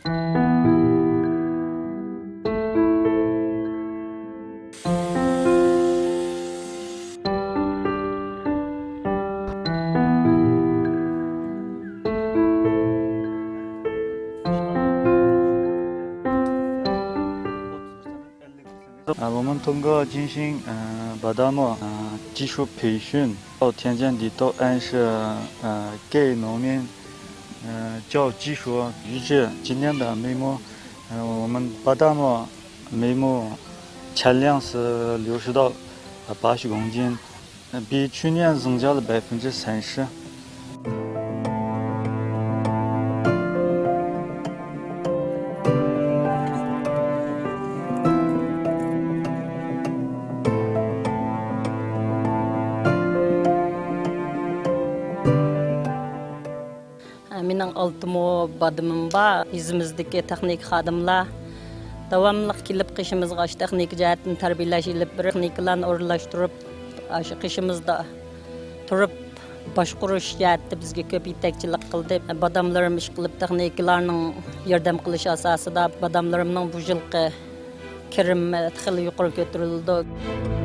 我们通过进行巴达木技术培训，到田间地都按是给农民教技术，预计今年的每亩我们巴达木每亩产量是60到80公斤，比去年增加了30%。Менің алтымы бадымым ба, yüzümüzdeki texnik xadimlar davamlı kelib qishimizga aş texnik jihatdan tarbiyalashilib, bir texnikalarni o'rinlashtirib, aş qishimizda turib boshqarish jihatda bizga ko'p yetakchilik qildi. Badamlarim ish qilib texnikalarning yordam qilish asosida badamlarimning bu yilgi kirimi xili yuqori ko'tarildi.